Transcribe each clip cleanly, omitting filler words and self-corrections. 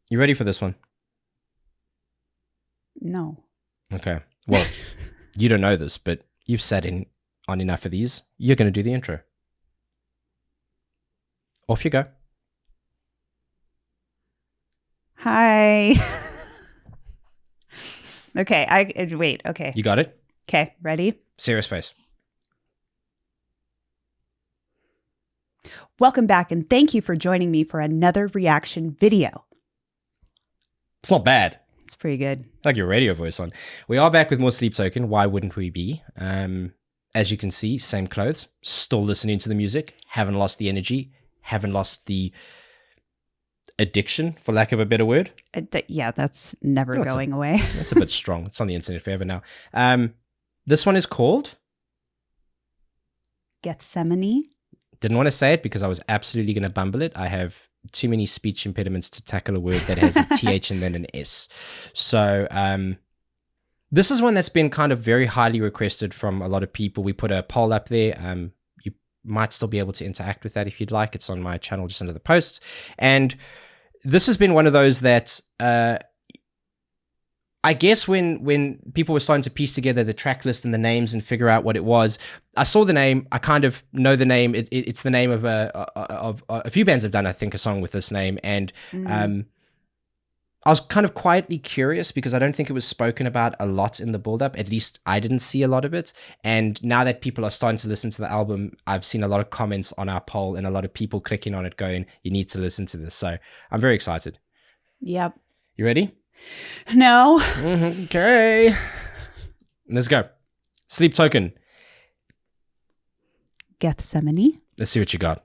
You ready for this one? No. Okay. Well, you don't know this, but you've sat in on enough of these. You're going to do the intro. Off you go. Hi. Okay, wait. Okay. You got it? Okay, ready? Serious face. Welcome back, and thank you for joining me for another reaction video. It's not bad. It's pretty good. Like your radio voice on. We are back with more Sleep Token. Why wouldn't we be? As you can see, same clothes. Still listening to the music. Haven't lost the energy. Haven't lost the addiction, for lack of a better word. Yeah, that's never going away. That's a bit strong. It's on the internet forever now. This one is called Gethsemane. Didn't want to say it because I was absolutely going to bumble it. I have too many speech impediments to tackle a word that has a TH and then an S. So this is one that's been kind of very highly requested from a lot of people. We put a poll up there. You might still be able to interact with that if you'd like. It's on my channel just under the posts. And this has been one of those that I guess when people were starting to piece together the track list and the names and figure out what it was, I saw the name. I kind of know the name. It's the name of a few bands have done, I think, a song with this name. And I was kind of quietly curious because I don't think it was spoken about a lot in the build-up. At least I didn't see a lot of it. And now that people are starting to listen to the album, I've seen a lot of comments on our poll and a lot of people clicking on it going, you need to listen to this. So I'm very excited. Yep. You ready? No. Okay. Let's go. Sleep Token. Gethsemane. Let's see what you got.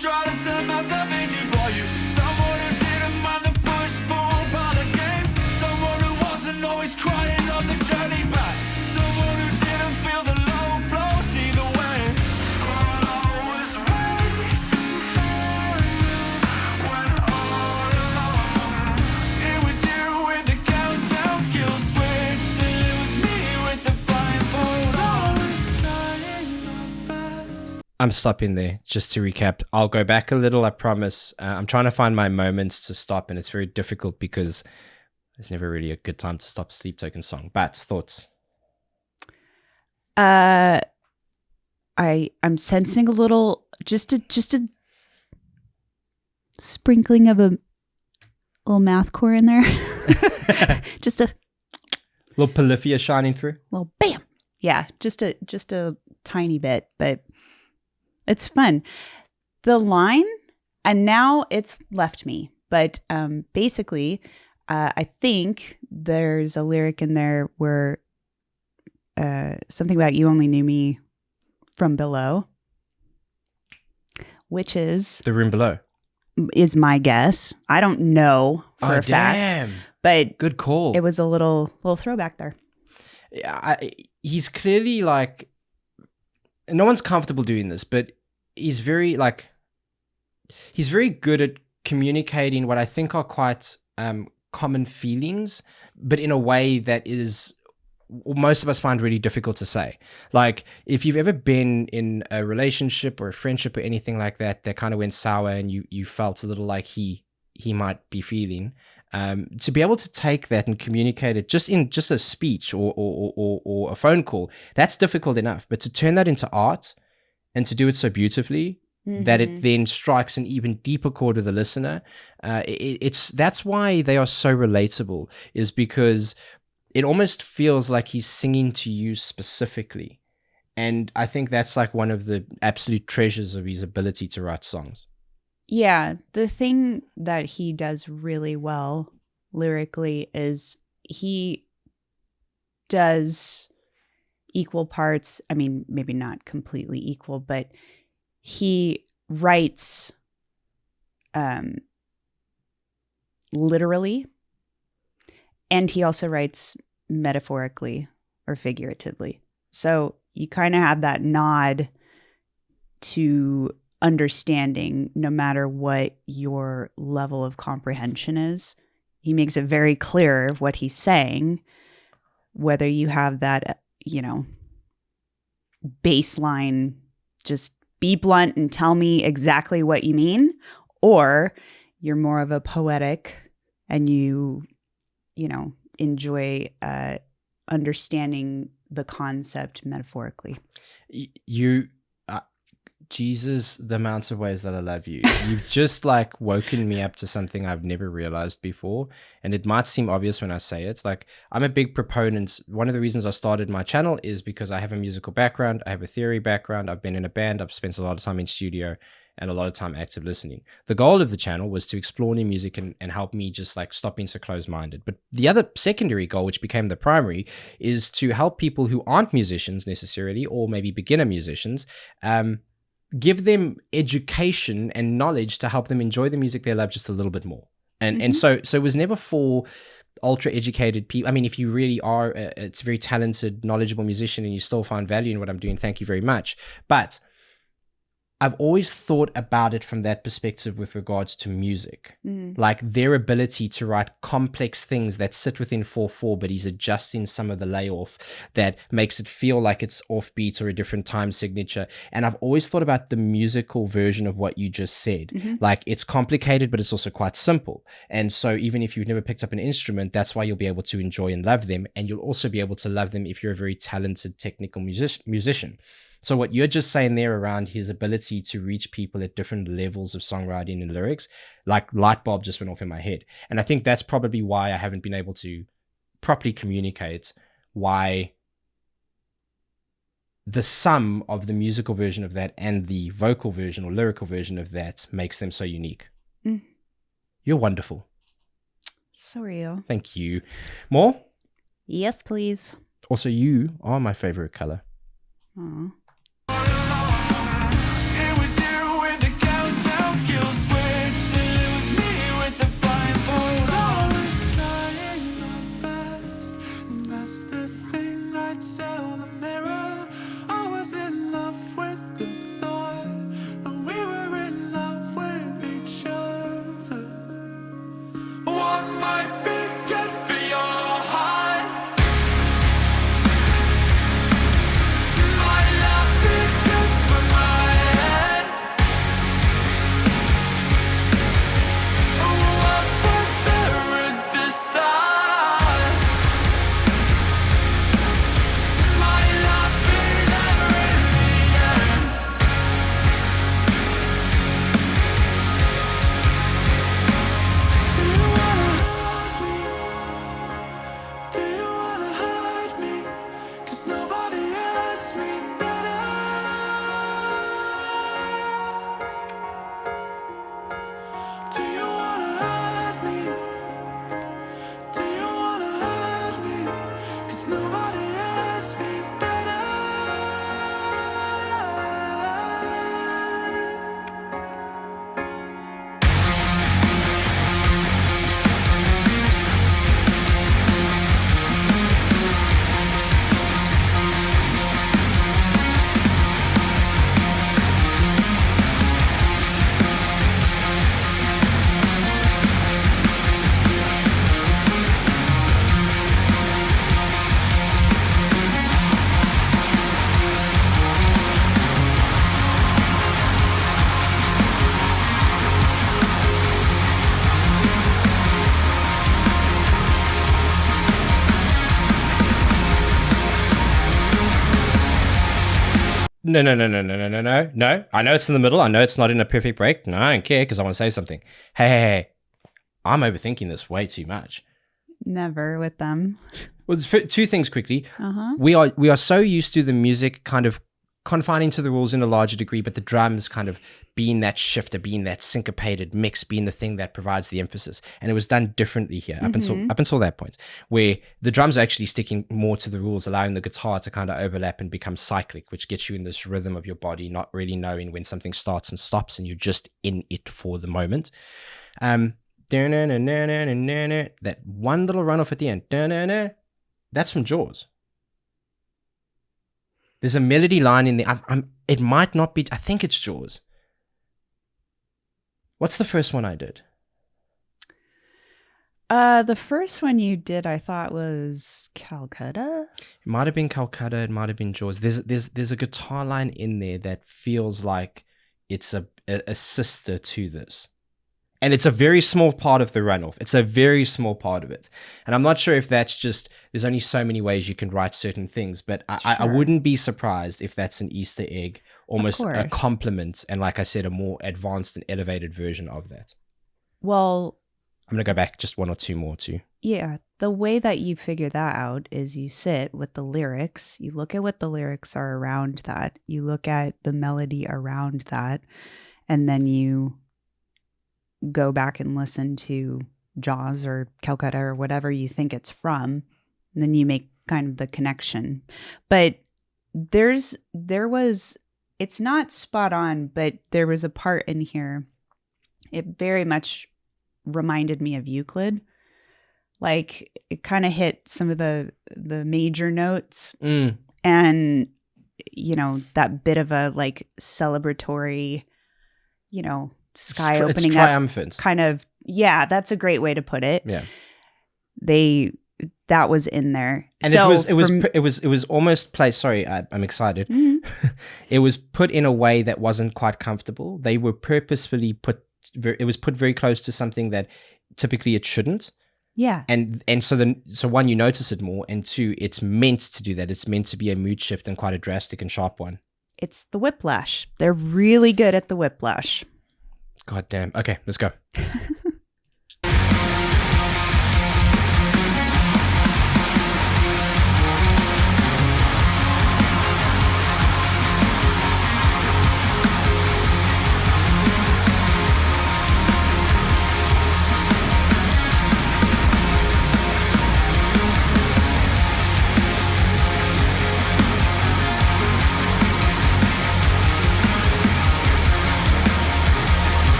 Try to turn myself into for you. Someone who didn't mind the push, pull part of games. Someone who wasn't always crying on the journey back. Someone who didn't feel the low blows either way. But I was waiting for you when all along it was you with the countdown kill switch, and it was me with the blindfolds. I was trying my best. I'm stopping there just to recap. I'll go back a little, I promise. I'm trying to find my moments to stop, and it's very difficult because there's never really a good time to stop a Sleep Token song. But thoughts? I'm sensing a little, just a sprinkling of a little mathcore in there. Just a little polyphia shining through. Little bam. Yeah, just a tiny bit, but it's fun. The line, and now it's left me, but basically, I think there's a lyric in there where something about you only knew me from below, which is the room below. Is my guess. I don't know for a fact, but good call. It was a little throwback there. Yeah, he's clearly like, no one's comfortable doing this, but he's very good at communicating what I think are quite common feelings, but in a way that is most of us find really difficult to say. Like, if you've ever been in a relationship or a friendship or anything like that kind of went sour, and you felt a little like he might be feeling, to be able to take that and communicate it just in just a speech or a phone call, that's difficult enough. But to turn that into art and to do it so beautifully that it then strikes an even deeper chord with the listener, that's why they are so relatable, is because it almost feels like he's singing to you specifically. And I think that's like one of the absolute treasures of his ability to write songs. Yeah, the thing that he does really well lyrically is he does equal parts. I mean, maybe not completely equal, but he writes literally, and he also writes metaphorically or figuratively. So you kind of have that nod to understanding no matter what your level of comprehension is. He makes it very clear what he's saying, whether you have that, baseline, just be blunt and tell me exactly what you mean, or you're more of a poetic and you enjoy understanding the concept metaphorically. Jesus, the amount of ways that I love you. You've just like woken me up to something I've never realized before. And it might seem obvious when I say it. It's like, I'm a big proponent. One of the reasons I started my channel is because I have a musical background. I have a theory background. I've been in a band. I've spent a lot of time in studio and a lot of time active listening. The goal of the channel was to explore new music and help me just like stop being so closed-minded. But the other secondary goal, which became the primary, is to help people who aren't musicians necessarily, or maybe beginner musicians, give them education and knowledge to help them enjoy the music they love just a little bit more. And so it was never for ultra educated people. I mean, if you really are it's a very talented, knowledgeable musician and you still find value in what I'm doing, thank you very much. But I've always thought about it from that perspective with regards to music, like their ability to write complex things that sit within 4/4, but he's adjusting some of the layoff that makes it feel like it's offbeat or a different time signature. And I've always thought about the musical version of what you just said. Like, it's complicated, but it's also quite simple. And so even if you've never picked up an instrument, that's why you'll be able to enjoy and love them. And you'll also be able to love them if you're a very talented technical musician. So what you're just saying there around his ability to reach people at different levels of songwriting and lyrics, like light bulb just went off in my head. And I think that's probably why I haven't been able to properly communicate why the sum of the musical version of that and the vocal version or lyrical version of that makes them so unique. You're wonderful. So are you. Thank you. More? Yes, please. Also, you are my favorite color. Aww. It was you with the countdown kill switch, and it was me with the blindfolds. I was trying my best, and that's the thing I tell the mirror. I was in love with the thought that we were in love with each other. What might be good for your heart might not be good for my head. What was there at the start might not be there in the end. Do you wanna No. I know it's in the middle. I know it's not in a perfect break. No, I don't care because I want to say something. Hey. I'm overthinking this way too much. Never with them. Well, two things quickly. We are so used to the music kind of confining to the rules in a larger degree, but the drums kind of being that shifter, being that syncopated mix, being the thing that provides the emphasis. And it was done differently here up until that point, where the drums are actually sticking more to the rules, allowing the guitar to kind of overlap and become cyclic, which gets you in this rhythm of your body, not really knowing when something starts and stops, and you're just in it for the moment. That one little runoff at the end, that's from Jaws. There's a melody line in there. It might not be. I think it's Jaws. What's the first one I did? The first one you did, I thought, was Calcutta. It might have been Calcutta. It might have been Jaws. There's a guitar line in there that feels like it's a sister to this. And it's a very small part of the runoff. It's a very small part of it. And I'm not sure if that's just, there's only so many ways you can write certain things, but I wouldn't be surprised if that's an Easter egg, almost a compliment. And like I said, a more advanced and elevated version of that. Well, I'm going to go back just one or two more too. Yeah. The way that you figure that out is you sit with the lyrics, you look at what the lyrics are around that, you look at the melody around that, and then you go back and listen to Jaws or Calcutta or whatever you think it's from, and then you make kind of the connection. But it's not spot on, but there was a part in here, it very much reminded me of Euclid. Like it kind of hit some of the major notes and, you know, that bit of a like celebratory, you know, sky opening it's triumphant. Up kind of. Yeah, that's a great way to put it. Yeah. That was in there. And so it was almost placed. Sorry, I'm excited. Mm-hmm. It was put in a way that wasn't quite comfortable. They were purposefully put. It was put very close to something that typically it shouldn't. Yeah. And so one, you notice it more, and two, it's meant to do that. It's meant to be a mood shift and quite a drastic and sharp one. It's the whiplash. They're really good at the whiplash. God damn. Okay, let's go.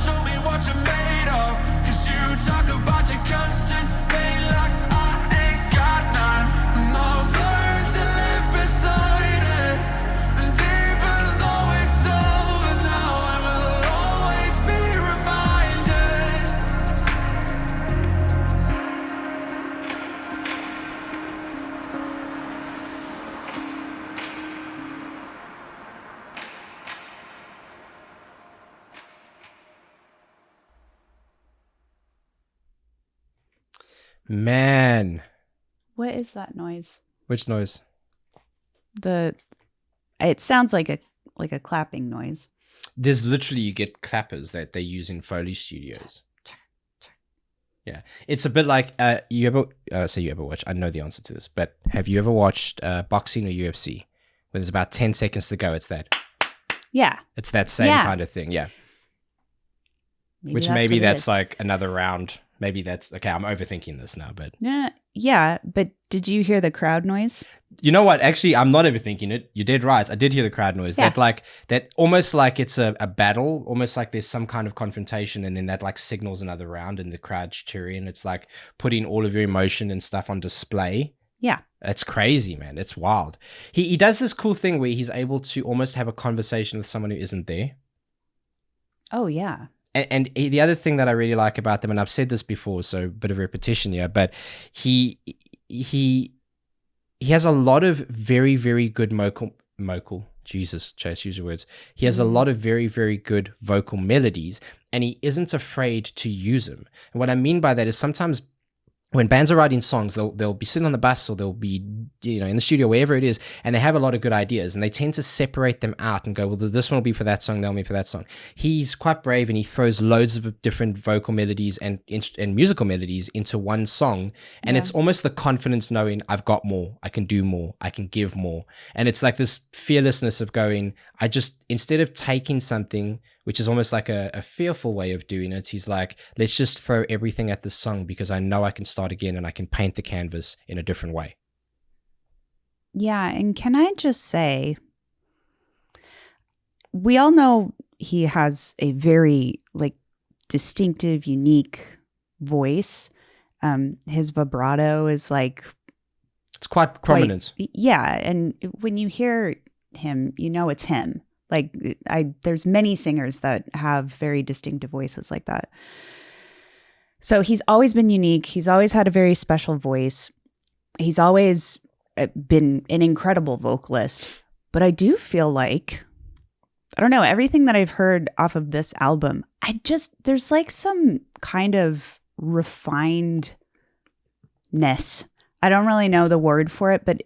Show me what you Man. What is that noise? Which noise? It sounds like a clapping noise. There's literally, you get clappers that they use in Foley studios. Yeah. It's a bit like, you ever watch, I know the answer to this, but have you ever watched boxing or UFC? When there's about 10 seconds to go, it's that. Yeah. It's that same kind of thing, yeah. Maybe that's like another round. Maybe that's, okay, I'm overthinking this now, but. Yeah, but did you hear the crowd noise? You know what? Actually, I'm not overthinking it. You did right. I did hear the crowd noise. Yeah. That almost like it's a battle, almost like there's some kind of confrontation, and then that like signals another round and the crowd's cheering. It's like putting all of your emotion and stuff on display. Yeah. It's crazy, man. It's wild. He does this cool thing where he's able to almost have a conversation with someone who isn't there. Oh, yeah. And the other thing that I really like about them, and I've said this before, so a bit of repetition here, but he has a lot of very, very good Jesus, Chase, use your words. He has a lot of very, very good vocal melodies, and he isn't afraid to use them. And what I mean by that is sometimes when bands are writing songs, they'll be sitting on the bus or they'll be, in the studio, wherever it is, and they have a lot of good ideas, and they tend to separate them out and go, well, this one will be for that song, that'll be for that song. He's quite brave, and he throws loads of different vocal melodies and musical melodies into one song, and it's almost the confidence knowing I've got more, I can do more, I can give more. And it's like this fearlessness of going, instead of taking something, which is almost like a fearful way of doing it, he's like, let's just throw everything at this song because I know I can start again and I can paint the canvas in a different way. Yeah, and can I just say, we all know he has a very distinctive, unique voice. His vibrato is it's quite prominent. Yeah, and when you hear him, it's him. There's many singers that have very distinctive voices like that. So he's always been unique. He's always had a very special voice. He's always been an incredible vocalist. But I do feel like, I don't know, everything that I've heard off of this album, there's some kind of refinedness. I don't really know the word for it, but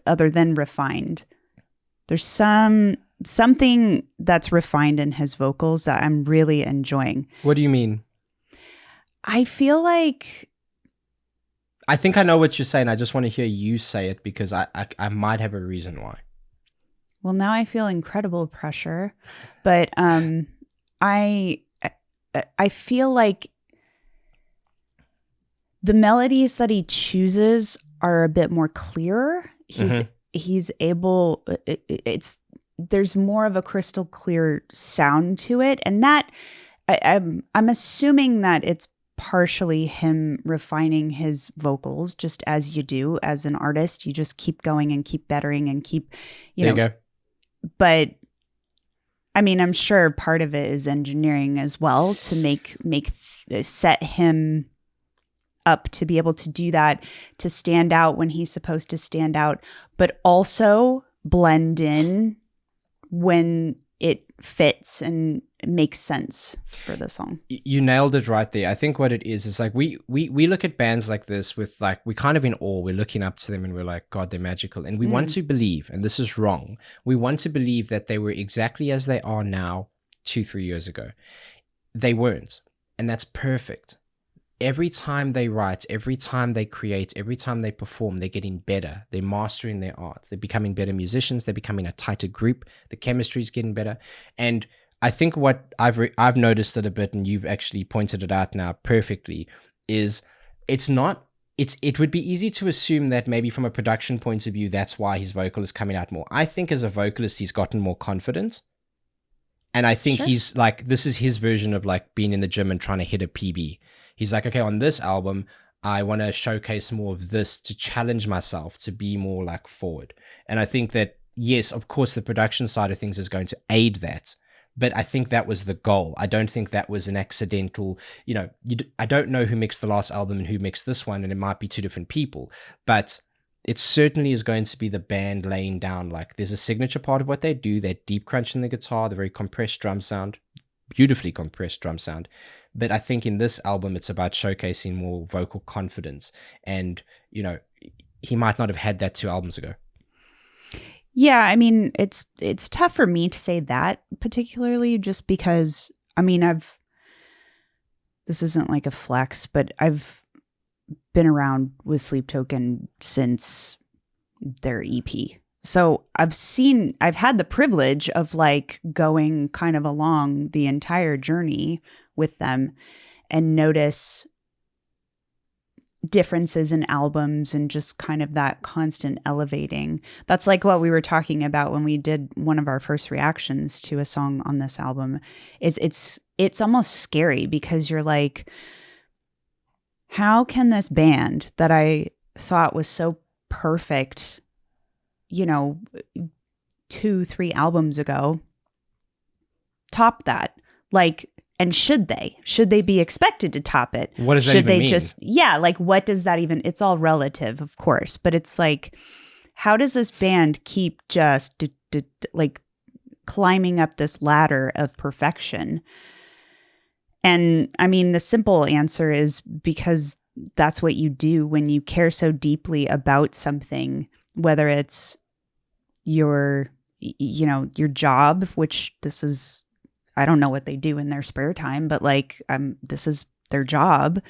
other than refined, there's something that's refined in his vocals that I'm really enjoying. What do you mean? I feel like... I think I know what you're saying. I just want to hear you say it because I might have a reason why. Well, now I feel incredible pressure, but I feel like the melodies that he chooses are a bit more clear. He's able... There's more of a crystal clear sound to it, and that I'm assuming that it's partially him refining his vocals, just as you do as an artist. You just keep going and keep bettering and keep, there you go. But I mean, I'm sure part of it is engineering as well to set him up to be able to do that, to stand out when he's supposed to stand out, but also blend in when it fits and makes sense for the song. You nailed it right there. I think what it is like we look at bands like this with we're kind of in awe. We're looking up to them and we're like, God, they're magical. And we want to believe, and this is wrong, we want to believe that they were exactly as they are now 2-3 years ago. They weren't. And that's perfect. Every time they write, every time they create, every time they perform, they're getting better. They're mastering their art. They're becoming better musicians. They're becoming a tighter group. The chemistry is getting better. And I think what I've noticed it a bit, and you've actually pointed it out now perfectly, is it would be easy to assume that maybe from a production point of view, that's why his vocal is coming out more. I think as a vocalist, he's gotten more confident. And I think he's this is his version of being in the gym and trying to hit a PB. He's like, okay, on this album, I want to showcase more of this to challenge myself to be more forward. And I think that, yes, of course, the production side of things is going to aid that. But I think that was the goal. I don't think that was an accidental, I don't know who mixed the last album and who mixed this one, and it might be two different people. But it certainly is going to be the band laying down, there's a signature part of what they do, that deep crunch in the guitar, the very compressed drum sound, beautifully compressed drum sound. But I think in this album, it's about showcasing more vocal confidence. And, you know, he might not have had that 2 albums ago. Yeah, I mean, it's tough for me to say that particularly, just because, I mean, this isn't like a flex, but I've been around with Sleep Token since their EP. So I've had the privilege of like going kind of along the entire journey with them and notice differences in albums and just kind of that constant elevating. That's like what we were talking about when we did one of our first reactions to a song on this album. It's almost scary because you're like, how can this band that I thought was so perfect, you know, 2-3 albums ago, top that? Like, and should they be expected to top it? What does that should even they mean? just, yeah, like what does that even, it's all relative, of course, but it's like, how does this band keep just like climbing up this ladder of perfection? And I mean, the simple answer is because that's what you do when you care so deeply about something, whether it's your job, which this is, I don't know what they do in their spare time, but like, this is their job,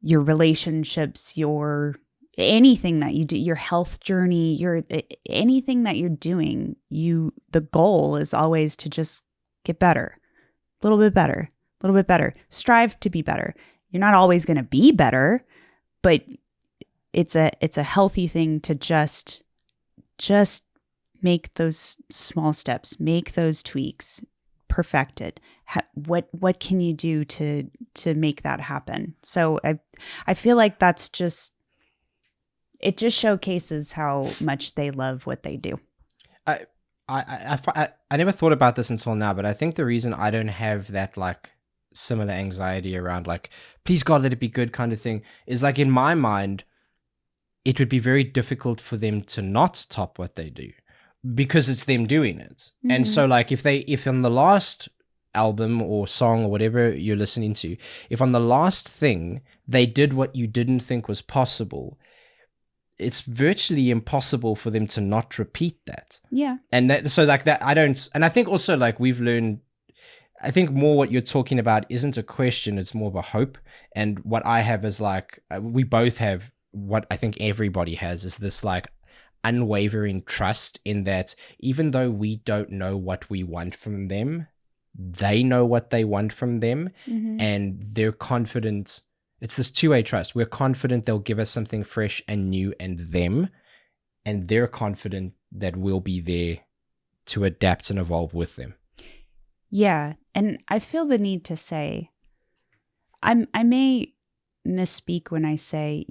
your relationships, your anything that you do, your health journey, anything that you're doing, the goal is always to just get better, a little bit better, a little bit better, strive to be better. You're not always going to be better, but it's a healthy thing to just make those small steps, make those tweaks, perfect it. What can you do to make that happen? So I feel like that's just, it just showcases how much they love what they do. I never thought about this until now, but I think the reason I don't have that like similar anxiety around like, please God, let it be good kind of thing, is like in my mind, it would be very difficult for them to not top what they do because it's them doing it. Mm-hmm. And so like if on the last album or song or whatever you're listening to, if on the last thing they did what you didn't think was possible, it's virtually impossible for them to not repeat that. Yeah. And so like that, and I think also like we've learned, I think more what you're talking about isn't a question, it's more of a hope. And what I have is like, we both have what I think everybody has is this like unwavering trust in that even though we don't know what we want from them, they know what they want from them. Mm-hmm. And they're confident. It's this two-way trust. We're confident they'll give us something fresh and new and them. And they're confident that we'll be there to adapt and evolve with them. Yeah. And I feel the need to say, I may misspeak when I say,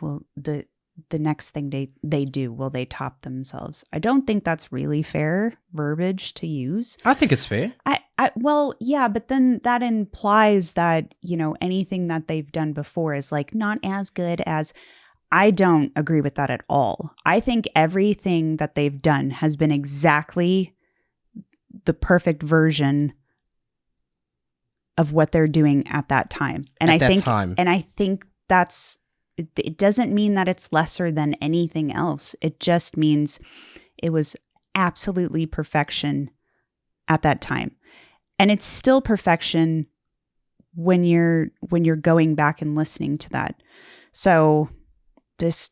well, the next thing they do, will they top themselves? I don't think that's really fair verbiage to use. I think it's fair. Well, yeah, but then that implies that, anything that they've done before is like not as good as. I don't agree with that at all. I think everything that they've done has been exactly the perfect version of what they're doing at that time. And I think that's, it doesn't mean that it's lesser than anything else. It just means it was absolutely perfection at that time. And it's still perfection when you're going back and listening to that. So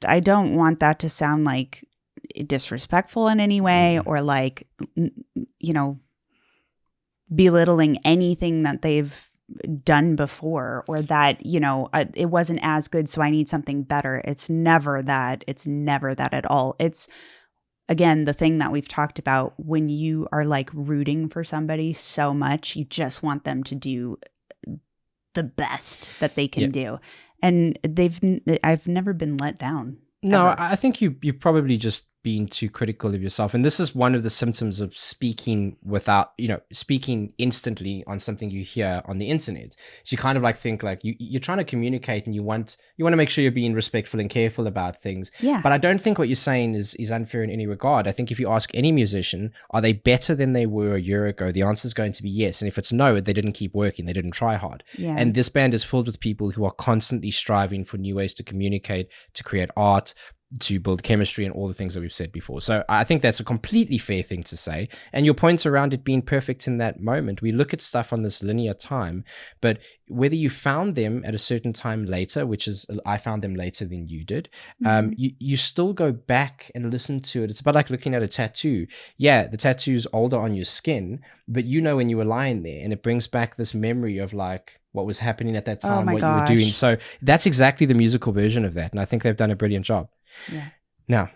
I don't want that to sound like disrespectful in any way or like, belittling anything that they've done before or that, it wasn't as good, so I need something better. It's never that. It's never that at all. It's, again, the thing that we've talked about when you are like rooting for somebody so much, you just want them to do the best that they can do. And I've never been let down. No, ever. I think you probably just being too critical of yourself. And this is one of the symptoms of speaking without, speaking instantly on something you hear on the internet. So you kind of like think like you're trying to communicate and you want to make sure you're being respectful and careful about things. Yeah. But I don't think what you're saying is unfair in any regard. I think if you ask any musician, are they better than they were a year ago? The answer is going to be yes. And if it's no, they didn't keep working. They didn't try hard. Yeah. And this band is filled with people who are constantly striving for new ways to communicate, to create art, to build chemistry, and all the things that we've said before. So I think that's a completely fair thing to say. And your points around it being perfect in that moment, we look at stuff on this linear time, but whether you found them at a certain time later, which is I found them later than you did, you still go back and listen to it. It's about like looking at a tattoo. Yeah, the tattoo's older on your skin, but when you were lying there, and it brings back this memory of like what was happening at that time, my what gosh. you were doing. So that's exactly the musical version of that. And I think they've done a brilliant job. Yeah. Now,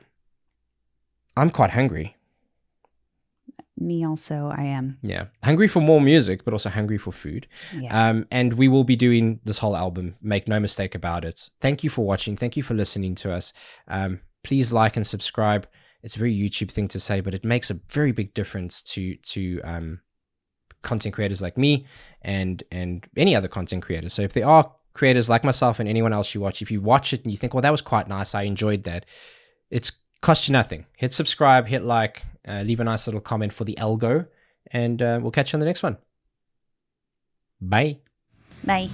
I'm quite hungry. Me also, I am. Yeah. Hungry for more music, but also hungry for food. Yeah. And we will be doing this whole album. Make no mistake about it. Thank you for watching. Thank you for listening to us. Please like and subscribe. It's a very YouTube thing to say, but it makes a very big difference to content creators like me and any other content creator. So if there are creators like myself and anyone else you watch, if you watch it and you think, well, that was quite nice, I enjoyed that, it's cost you nothing. Hit subscribe, hit like, leave a nice little comment for the algo, and we'll catch you on the next one. Bye. Bye.